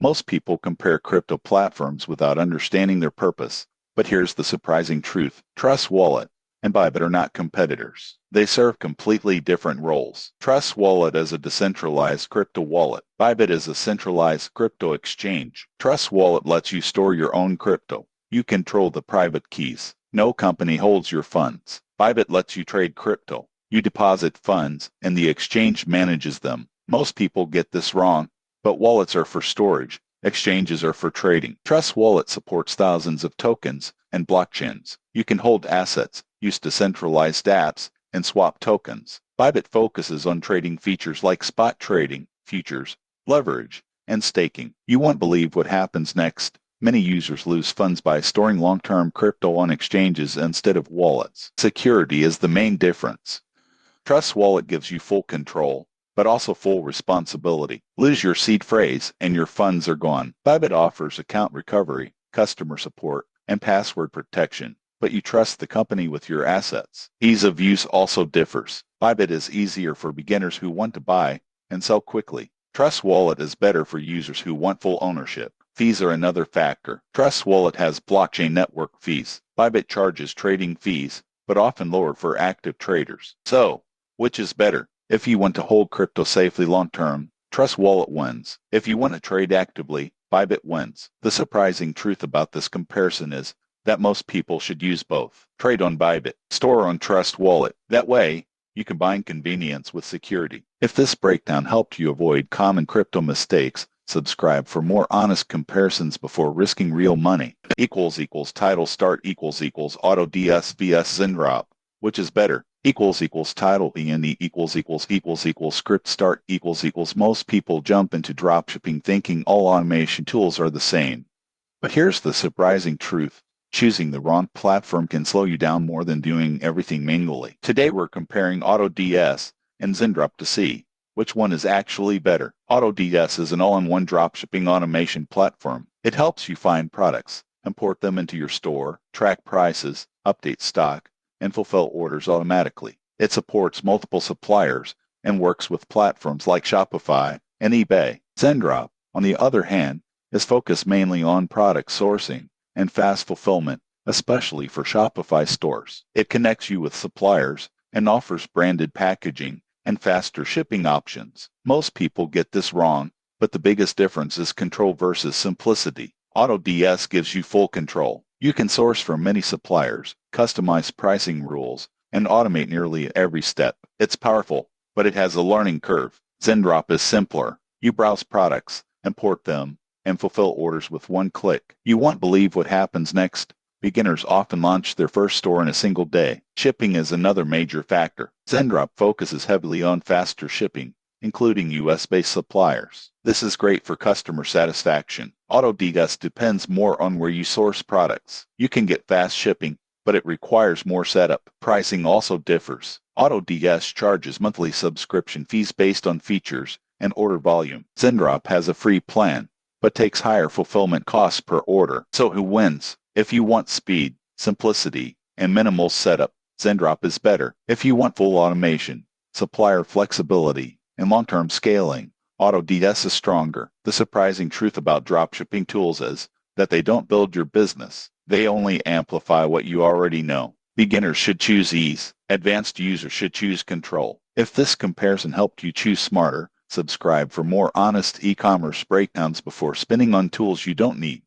Most people compare crypto platforms without understanding their purpose. But here's the surprising truth. Trust Wallet and Bybit are not competitors. They serve completely different roles. Trust Wallet is a decentralized crypto wallet. Bybit is a centralized crypto exchange. Trust Wallet lets you store your own crypto. You control the private keys. No company holds your funds. Bybit lets you trade crypto. You deposit funds, and the exchange manages them. Most people get this wrong, but wallets are for storage. Exchanges are for trading. Trust Wallet supports thousands of tokens and blockchains. You can hold assets, use decentralized apps, and swap tokens. Bybit focuses on trading features like spot trading, futures, leverage, and staking. You won't believe what happens next. Many users lose funds by storing long-term crypto on exchanges instead of wallets. Security is the main difference. Trust Wallet gives you full control, but also full responsibility. Lose your seed phrase and your funds are gone. Bybit offers account recovery, customer support, and password protection, but you trust the company with your assets. Ease of use also differs. Bybit is easier for beginners who want to buy and sell quickly. Trust Wallet is better for users who want full ownership. Fees are another factor. Trust Wallet has blockchain network fees. Bybit charges trading fees, but often lower for active traders. So, which is better? If you want to hold crypto safely long-term, Trust Wallet wins. If you want to trade actively, Bybit wins. The surprising truth about this comparison is that most people should use both. Trade on Bybit, store on Trust Wallet. That way, you combine convenience with security. If this breakdown helped you avoid common crypto mistakes, subscribe for more honest comparisons before risking real money. Title start auto DS vs Zendrop. Which is better? Title ENE script start most people jump into dropshipping thinking all automation tools are the same. But here's the surprising truth. Choosing the wrong platform can slow you down more than doing everything manually. Today we're comparing AutoDS and Zendrop to see which one is actually better. AutoDS is an all-in-one dropshipping automation platform. It helps you find products, import them into your store, track prices, update stock, and fulfill orders automatically. It supports multiple suppliers and works with platforms like Shopify and eBay. Zendrop, on the other hand, is focused mainly on product sourcing and fast fulfillment, especially for Shopify stores. It connects you with suppliers and offers branded packaging and faster shipping options. Most people get this wrong, but the biggest difference is control versus simplicity. AutoDS gives you full control. You can source from many suppliers, customize pricing rules, and automate nearly every step. It's powerful, but it has a learning curve. Zendrop is simpler. You browse products, import them, and fulfill orders with one click. You won't believe what happens next. Beginners often launch their first store in a single day. Shipping is another major factor. Zendrop focuses heavily on faster shipping, including US-based suppliers. This is great for customer satisfaction. AutoDS depends more on where you source products. You can get fast shipping, but it requires more setup. Pricing also differs. AutoDS charges monthly subscription fees based on features and order volume. Zendrop has a free plan, but takes higher fulfillment costs per order. So who wins? If you want speed, simplicity, and minimal setup, Zendrop is better. If you want full automation, supplier flexibility, and long-term scaling, AutoDS is stronger. The surprising truth about dropshipping tools is that they don't build your business. They only amplify what you already know. Beginners should choose ease. Advanced users should choose control. If this comparison helped you choose smarter, subscribe for more honest e-commerce breakdowns before spending on tools you don't need.